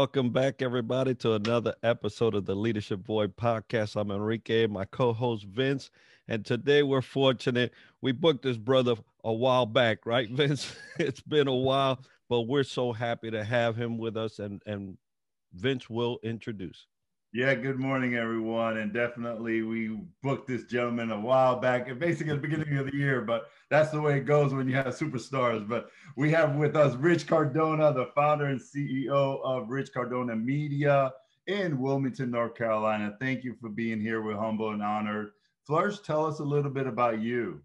Welcome back, everybody, to another episode of the Leadership Void podcast. I'm Enrique, my co-host Vince, and today we're fortunate. We booked this brother a while back, right, Vince? It's been a while, but we're so happy to have him with us, and Vince will introduce. Yeah, good morning, everyone. And definitely, we booked this gentleman a while back, and basically at the beginning of the year, but that's the way it goes when you have superstars. But we have with us Rich Cardona, the founder and CEO of Rich Cardona Media in Wilmington, North Carolina. Thank you for being here. We're humble and honored. Flourish, tell us a little bit about you.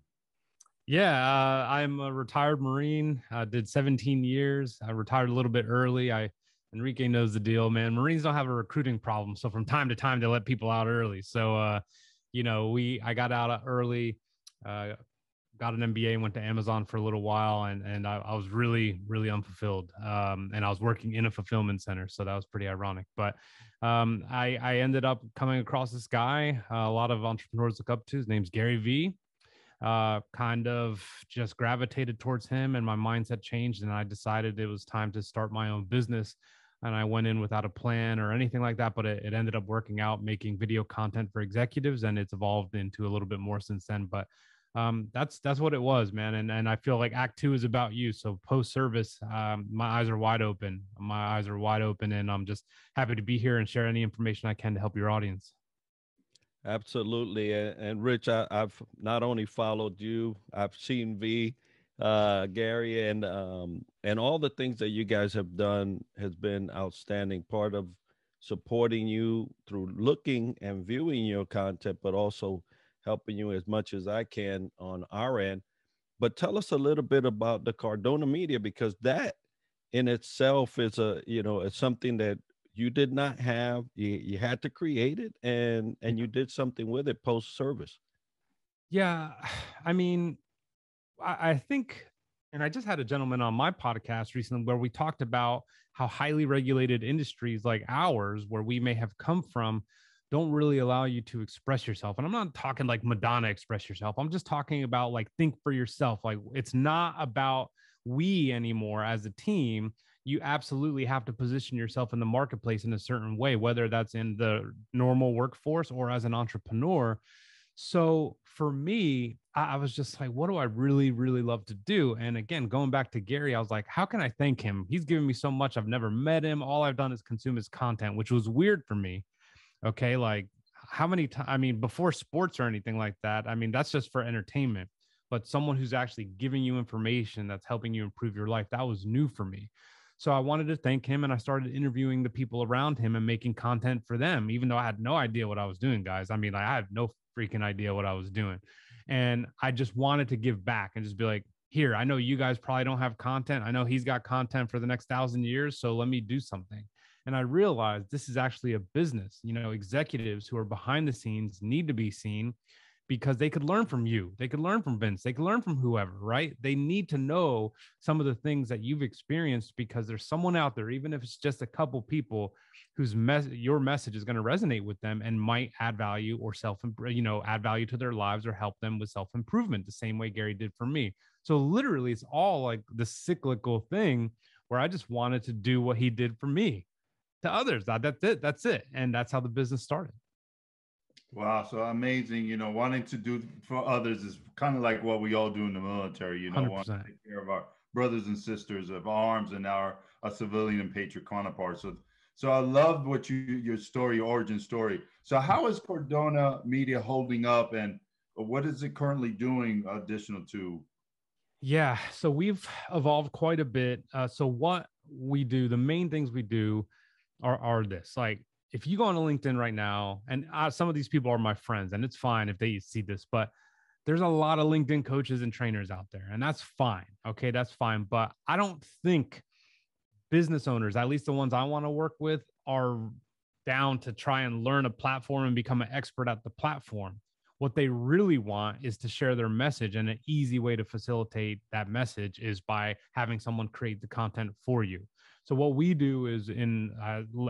Yeah, I'm a retired Marine. I did 17 years. I retired a little bit early. Enrique knows the deal, man. Marines don't have a recruiting problem, so from time to time they let people out early. So, I got out early, got an MBA, and went to Amazon for a little while, and I was really, really unfulfilled. And I was working in a fulfillment center, so that was pretty ironic. But I ended up coming across this guy a lot of entrepreneurs look up to. His name's Gary V. Kind of just gravitated towards him, and my mindset changed, and I decided it was time to start my own business. And I went in without a plan or anything like that, but it ended up working out, making video content for executives, and it's evolved into a little bit more since then. But that's what it was, man. And I feel like Act 2 is about you. So post service, my eyes are wide open. And I'm just happy to be here and share any information I can to help your audience. Absolutely. And Rich, I've not only followed you, I've seen V, Gary, and all the things that you guys have done has been outstanding. Part of supporting you through looking and viewing your content, but also helping you as much as I can on our end. But tell us a little bit about the Cardona Media, because that in itself is it's something that you did not have. You had to create it, and you did something with it post service. Yeah, I mean, I think, and I just had a gentleman on my podcast recently where we talked about how highly regulated industries like ours, where we may have come from, don't really allow you to express yourself. And I'm not talking like Madonna express yourself. I'm just talking about like think for yourself. Like it's not about we anymore as a team. You absolutely have to position yourself in the marketplace in a certain way, whether that's in the normal workforce or as an entrepreneur. So for me, I was just like, what do I really, really love to do? And again, going back to Gary, I was like, how can I thank him? He's given me so much. I've never met him. All I've done is consume his content, which was weird for me. Okay. Like how many times, I mean, before sports or anything like that, I mean, that's just for entertainment, but someone who's actually giving you information that's helping you improve your life, that was new for me. So I wanted to thank him, and I started interviewing the people around him and making content for them, even though I had no idea what I was doing, guys. I mean, I had no freaking idea what I was doing. And I just wanted to give back and just be like, here, I know you guys probably don't have content. I know he's got content for the next 1,000 years. So let me do something. And I realized this is actually a business. Executives who are behind the scenes need to be seen because they could learn from you. They could learn from Vince. They could learn from whoever, right? They need to know some of the things that you've experienced because there's someone out there, even if it's just a couple people whose your message is going to resonate with them and might add value or add value to their lives or help them with self-improvement the same way Gary did for me. So literally it's all like the cyclical thing where I just wanted to do what he did for me to others. That's it. And that's how the business started. Wow, so amazing. Wanting to do for others is kind of like what we all do in the military, 100%. want to take care of our brothers and sisters of arms and our civilian and patriot counterparts. So I loved what your story, your origin story. So how is Cardona Media holding up, and what is it currently doing additional to? Yeah, so we've evolved quite a bit. So what we do, the main things we do are this. Like if you go on LinkedIn right now, and some of these people are my friends, and it's fine if they see this, but there's a lot of LinkedIn coaches and trainers out there, and that's fine. Okay, that's fine. But I don't think business owners, at least the ones I want to work with, are down to try and learn a platform and become an expert at the platform. What they really want is to share their message, and an easy way to facilitate that message is by having someone create the content for you. So what we do is in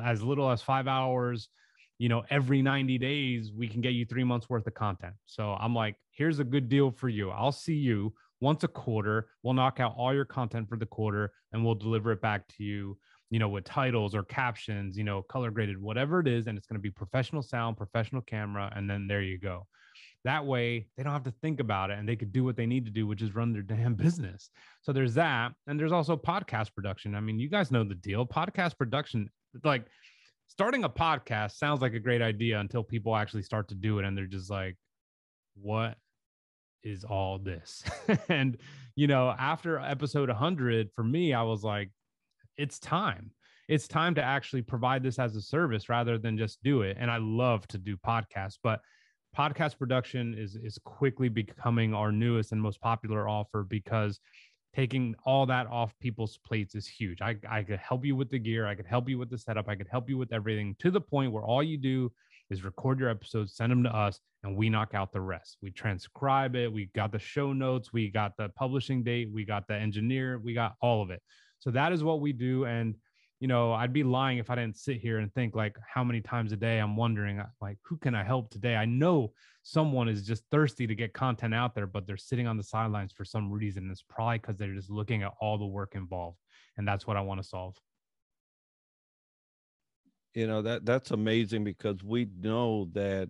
as little as 5 hours, every 90 days, we can get you 3 months worth of content. So I'm like, here's a good deal for you. I'll see you once a quarter. We'll knock out all your content for the quarter and we'll deliver it back to you with titles or captions, color graded, whatever it is. And it's going to be professional sound, professional camera. And then there you go. That way they don't have to think about it and they could do what they need to do, which is run their damn business. So there's that. And there's also podcast production. I mean, you guys know the deal. Podcast production, like starting a podcast sounds like a great idea until people actually start to do it. And they're just like, what is all this? And, after episode 100, for me, I was like, it's time. It's time to actually provide this as a service rather than just do it. And I love to do podcasts, but podcast production is quickly becoming our newest and most popular offer because taking all that off people's plates is huge. I could help you with the gear. I could help you with the setup. I could help you with everything to the point where all you do is record your episodes, send them to us, and we knock out the rest. We transcribe it. We got the show notes. We got the publishing date. We got the engineer. We got all of it. So that is what we do. And I'd be lying if I didn't sit here and think like how many times a day I'm wondering, like, who can I help today? I know someone is just thirsty to get content out there, but they're sitting on the sidelines for some reason. It's probably because they're just looking at all the work involved. And that's what I want to solve. That's amazing because we know that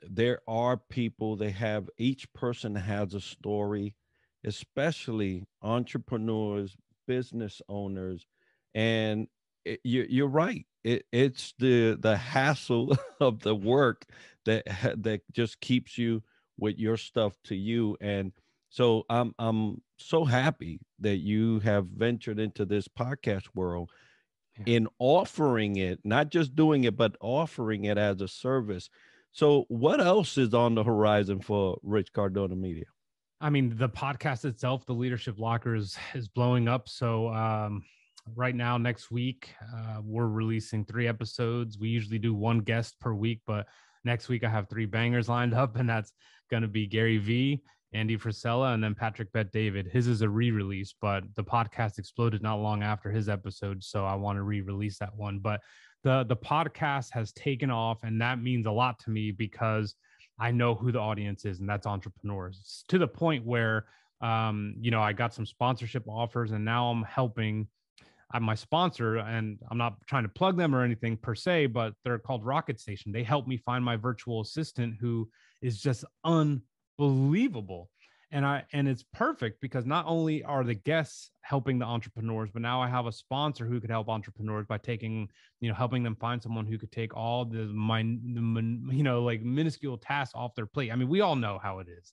there are people, each person has a story, especially entrepreneurs, business owners. And you're right. It's the hassle of the work that just keeps you with your stuff to you. And so I'm so happy that you have ventured into this podcast world in offering it, not just doing it, but offering it as a service. So what else is on the horizon for Rich Cardona Media? I mean, the podcast itself, the Leadership Locker is blowing up. So right now, next week, we're releasing 3 episodes. We usually do 1 guest per week, but next week I have 3 bangers lined up, and that's going to be Gary V, Andy Frisella, and then Patrick Bet-David. His is a re-release, but the podcast exploded not long after his episode, so I want to re-release that one. But the podcast has taken off, and that means a lot to me because I know who the audience is, and that's entrepreneurs. It's to the point where, I got some sponsorship offers, and now I'm helping my sponsor, and I'm not trying to plug them or anything per se, but they're called Rocket Station. They helped me find my virtual assistant who is just unbelievable. And it's perfect because not only are the guests helping the entrepreneurs, but now I have a sponsor who could help entrepreneurs by helping them find someone who could take all the minuscule tasks off their plate. I mean, we all know how it is.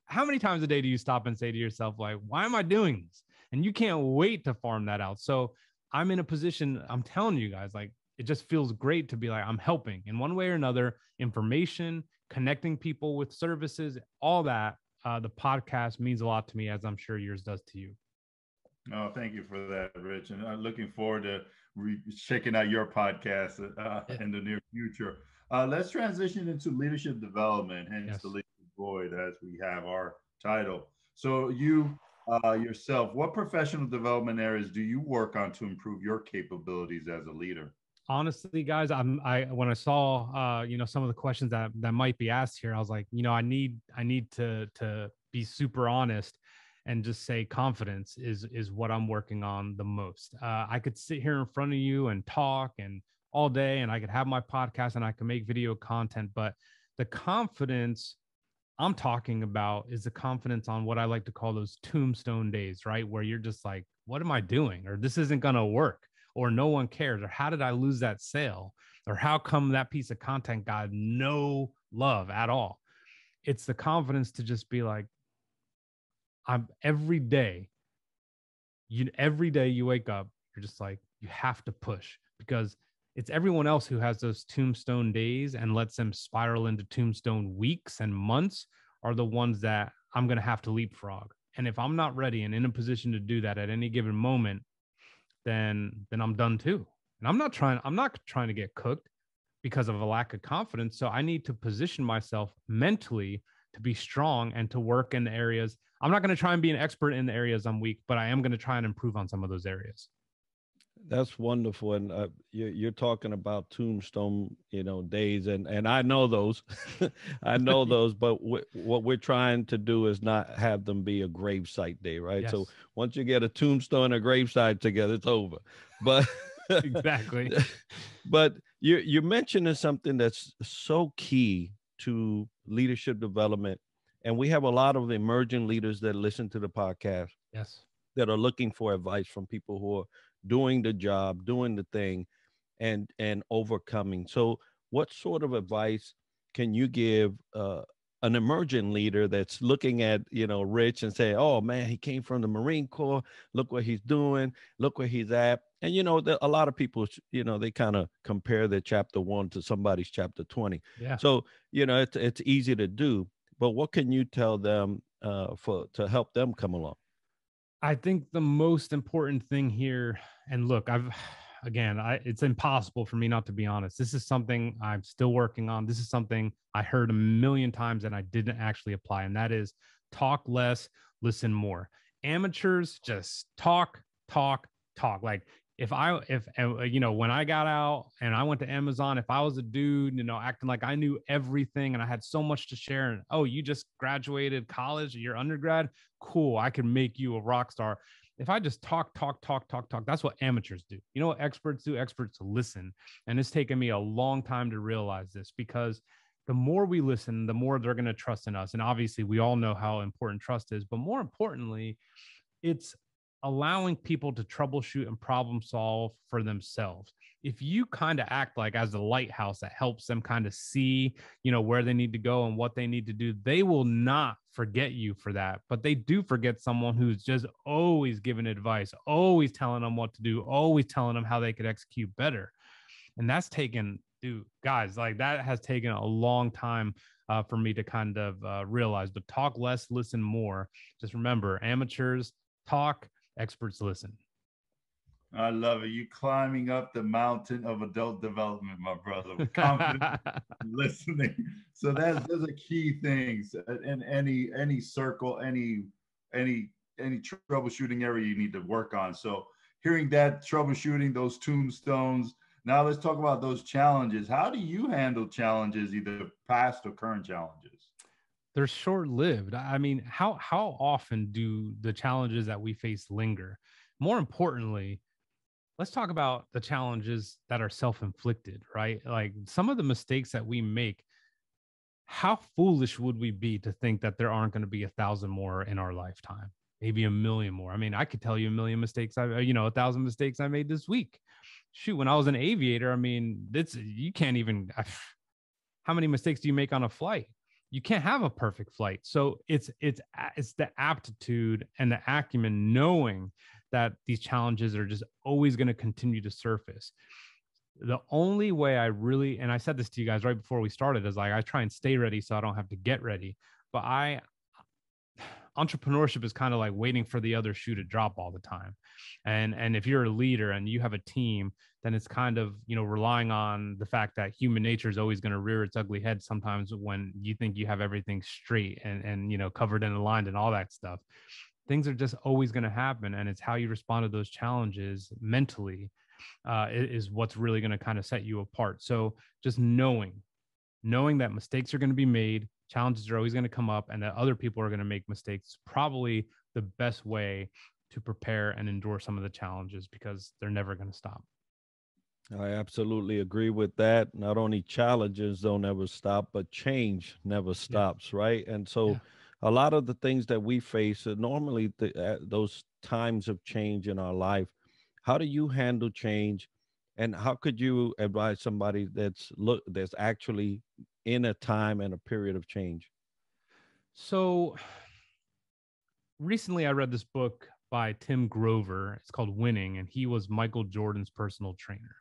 How many times a day do you stop and say to yourself, like, why am I doing this? And you can't wait to farm that out. So I'm in a position, I'm telling you guys, like, it just feels great to be like, I'm helping in one way or another, information, connecting people with services, all that. The podcast means a lot to me, as I'm sure yours does to you. Oh, thank you for that, Rich. And I'm looking forward to checking out your podcast in the near future. Let's transition into leadership development, hence the Leadership Void, as we have our title. So you yourself, what professional development areas do you work on to improve your capabilities as a leader? Honestly, guys, when I saw some of the questions that might be asked here, I was like, I need to be super honest and just say confidence is what I'm working on the most. I could sit here in front of you and talk and all day, and I could have my podcast and I can make video content, but the confidence I'm talking about is the confidence on what I like to call those tombstone days, right? Where you're just like, what am I doing? Or this isn't going to work, or no one cares, or how did I lose that sale? Or how come that piece of content got no love at all? It's the confidence to just be like, every day you wake up, you're just like, you have to push, because it's everyone else who has those tombstone days and lets them spiral into tombstone weeks and months are the ones that I'm going to have to leapfrog. And if I'm not ready and in a position to do that at any given moment, then I'm done too. And I'm not trying to get cooked because of a lack of confidence. So I need to position myself mentally to be strong and to work in the areas. I'm not going to try and be an expert in the areas I'm weak, but I am going to try and improve on some of those areas. That's wonderful, and you're talking about tombstone, days, and I know those, I know those. But what we're trying to do is not have them be a gravesite day, right? So Yes, once you get a tombstone and a gravesite together, it's over. But exactly. but you're mentioning something that's so key to leadership development, and we have a lot of emerging leaders that listen to the podcast Yes. that are looking for advice from people who are doing the job, doing the thing, and overcoming. So, what sort of advice can you give an emerging leader that's looking at Rich and say, "Oh man, he came from the Marine Corps. Look what he's doing. Look where he's at." And a lot of people, they kind of compare their chapter 1 to somebody's chapter 20. Yeah. So it's easy to do. But what can you tell them for to help them come along? I think the most important thing here, and look, it's impossible for me not to be honest. This is something I'm still working on. This is something I heard a million times and I didn't actually apply. And that is talk less, listen more. Amateurs just talk, talk, talk. Like when I got out and I went to Amazon, if I was a dude, acting like I knew everything and I had so much to share, and oh, you just graduated college, you're undergrad, cool, I can make you a rock star. If I just talk, talk, talk, talk, talk, that's what amateurs do. You know what experts do? Experts listen. And it's taken me a long time to realize this, because the more we listen, the more they're going to trust in us. And obviously, we all know how important trust is. But more importantly, it's allowing people to troubleshoot and problem solve for themselves. If you kind of act like as a lighthouse that helps them kind of see, where they need to go and what they need to do, they will not forget you for that. But they do forget someone who's just always giving advice, always telling them what to do, always telling them how they could execute better. And that's taken, dude, guys, like that has taken a long time for me to kind of realize. But talk less, listen more. Just remember, amateurs talk, experts listen. I love it. You climbing up the mountain of adult development, my brother, with confidence, listening. So those are key things in any circle, any any troubleshooting area you need to work on. So hearing that troubleshooting, those tombstones. Now let's talk about those challenges. How do you handle challenges, either past or current challenges? They're short-lived. I mean, how often do the challenges that we face linger? More importantly, let's talk about the challenges that are self-inflicted, right? Like some of the mistakes that we make, how foolish would we be to think that there aren't going to be 1,000 more in our lifetime, maybe a million more? I mean, I could tell you a million mistakes, 1,000 mistakes I made this week. Shoot, when I was an aviator, I mean, you can't even, how many mistakes do you make on a flight? You can't have a perfect flight. So it's the aptitude and the acumen, knowing that these challenges are just always going to continue to surface. The only way I really, and I said this to you guys right before we started, is like I try and stay ready so I don't have to get ready. But entrepreneurship is kind of like waiting for the other shoe to drop all the time. And if you're a leader and you have a team, then it's kind of, relying on the fact that human nature is always going to rear its ugly head sometimes when you think you have everything straight and covered and aligned and all that stuff. Things are just always going to happen, and it's how you respond to those challenges mentally is what's really going to kind of set you apart. So just knowing that mistakes are going to be made, challenges are always going to come up, and that other people are going to make mistakes, probably the best way to prepare and endure some of the challenges, because they're never going to stop. I absolutely agree with that. Not only challenges don't ever stop, but change never Yeah. stops, right? And so Yeah. a lot of the things that we face are normally those times of change in our life. How do you handle change? And how could you advise somebody that's actually in a time and a period of change? So recently I read this book by Tim Grover. It's called Winning, and he was Michael Jordan's personal trainer.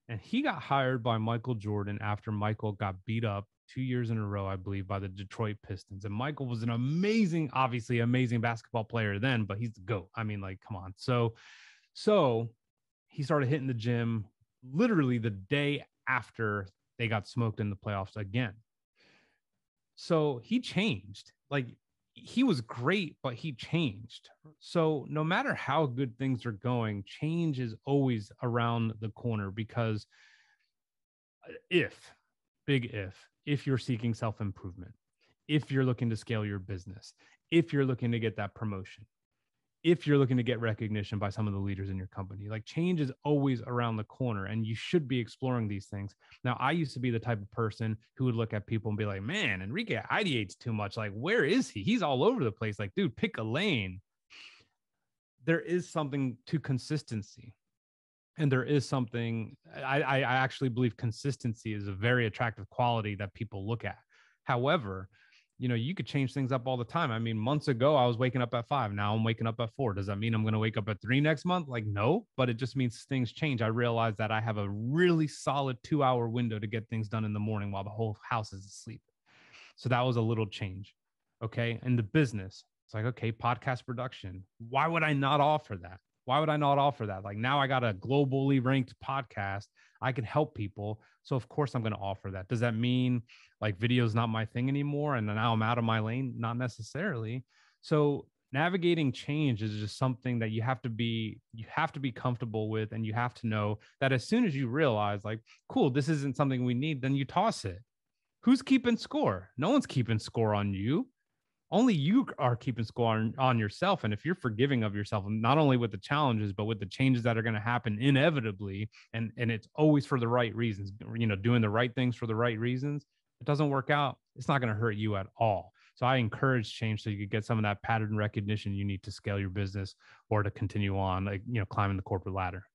And he got hired by Michael Jordan after Michael got beat up 2 years in a row, I believe, by the Detroit Pistons. And Michael was an obviously amazing basketball player then, but he's the GOAT. I mean, like, come on. So he started hitting the gym literally the day after they got smoked in the playoffs again. So he changed. Like, he was great, but he changed. So no matter how good things are going, change is always around the corner, because if, big if you're seeking self-improvement, if you're looking to scale your business, if you're looking to get that promotion, if you're looking to get recognition by some of the leaders in your company, like change is always around the corner and you should be exploring these things. Now, I used to be the type of person who would look at people and be like, man, Enrique ideates too much. Like, where is he? He's all over the place. Like, dude, pick a lane. There is something to consistency. And there is something, I actually believe consistency is a very attractive quality that people look at. However, you could change things up all the time. I mean, months ago, I was waking up at 5. Now I'm waking up at 4. Does that mean I'm going to wake up at 3 next month? Like, no, but it just means things change. I realized that I have a really solid 2-hour window to get things done in the morning while the whole house is asleep. So that was a little change. Okay. And the business, it's like, okay, podcast production. Why would I not offer that? Why would I not offer that? Like, now I got a globally ranked podcast. I can help people. So of course I'm going to offer that. Does that mean like video is not my thing anymore and now I'm out of my lane? Not necessarily. So navigating change is just something that you have to be comfortable with. And you have to know that as soon as you realize like, cool, this isn't something we need, then you toss it. Who's keeping score? No one's keeping score on you. Only you are keeping score on yourself. And if you're forgiving of yourself, not only with the challenges, but with the changes that are going to happen inevitably, and it's always for the right reasons, doing the right things for the right reasons, it doesn't work out, it's not going to hurt you at all. So I encourage change so you could get some of that pattern recognition you need to scale your business or to continue on, like, climbing the corporate ladder.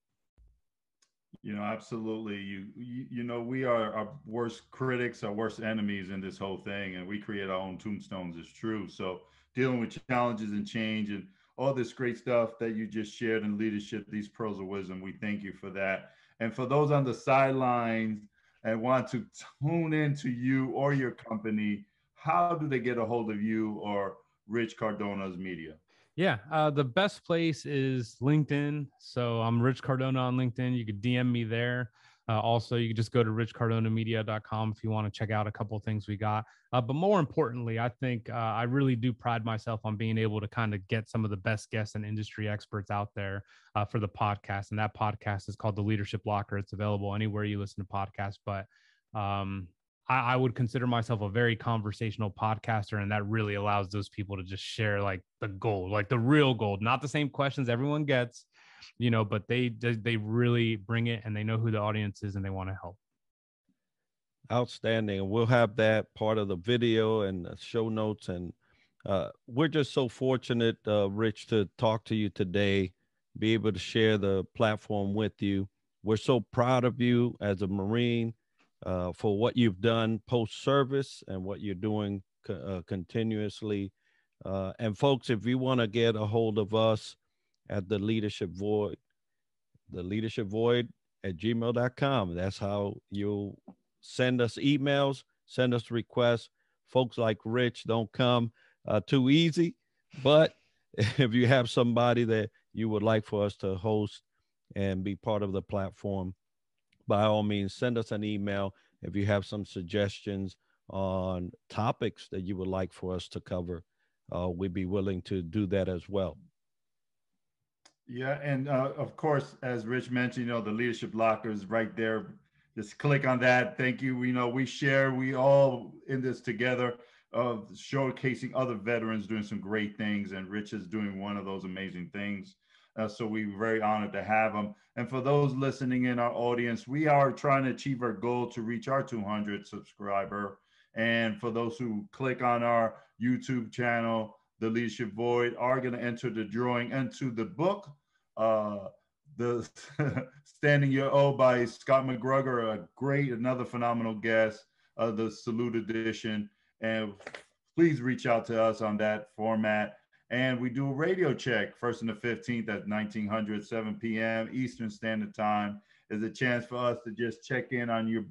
Absolutely. We are our worst critics, our worst enemies in this whole thing, and we create our own tombstones. It's true. So dealing with challenges and change and all this great stuff that you just shared in leadership, these pearls of wisdom, we thank you for that. And for those on the sidelines and want to tune into you or your company, how do they get a hold of you or Rich Cardona's Media? Yeah, the best place is LinkedIn. So I'm Rich Cardona on LinkedIn. You could DM me there. Also, you can just go to richcardonamedia.com if you want to check out a couple of things we got. But more importantly, I think I really do pride myself on being able to kind of get some of the best guests and industry experts out there for the podcast. And that podcast is called The Leadership Locker. It's available anywhere you listen to podcasts. But I would consider myself a very conversational podcaster, and that really allows those people to just share like the gold, like the real gold, not the same questions everyone gets, but they really bring it and they know who the audience is and they want to help. Outstanding. And we'll have that part of the video and the show notes. And we're just so fortunate, Rich, to talk to you today, be able to share the platform with you. We're so proud of you as a Marine. For what you've done post-service and what you're doing continuously. And folks, if you want to get a hold of us at the Leadership Void at gmail.com. That's how you'll send us emails, send us requests. Folks like Rich don't come too easy, but if you have somebody that you would like for us to host and be part of the platform, by all means, send us an email if you have some suggestions on topics that you would like for us to cover. We'd be willing to do that as well. Yeah, and of course, as Rich mentioned, the Leadership Locker is right there. Just click on that. Thank you. We all in this together, showcasing other veterans doing some great things, and Rich is doing one of those amazing things. So we're very honored to have him. And for those listening in our audience, we are trying to achieve our goal to reach our 200 subscriber. And for those who click on our YouTube channel, The Leadership Void, are going to enter the drawing into the book, the Standing Your O by Scott McGregor, another phenomenal guest, the Salute Edition. And please reach out to us on that format. And we do a radio check 1st and the 15th at 1900, 7 p.m. Eastern Standard Time. Is a chance for us to just check in on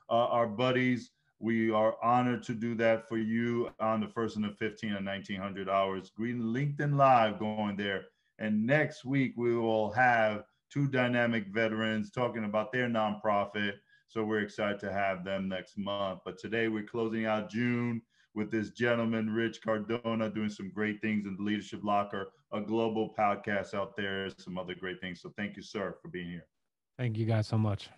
our buddies. We are honored to do that for you on the 1st and the 15th at 1900 hours. Green LinkedIn Live going there. And next week, we will have 2 dynamic veterans talking about their nonprofit. So we're excited to have them next month. But today we're closing out June with this gentleman, Rich Cardona, doing some great things in the Leadership Locker, a global podcast out there, some other great things. So thank you, sir, for being here. Thank you guys so much.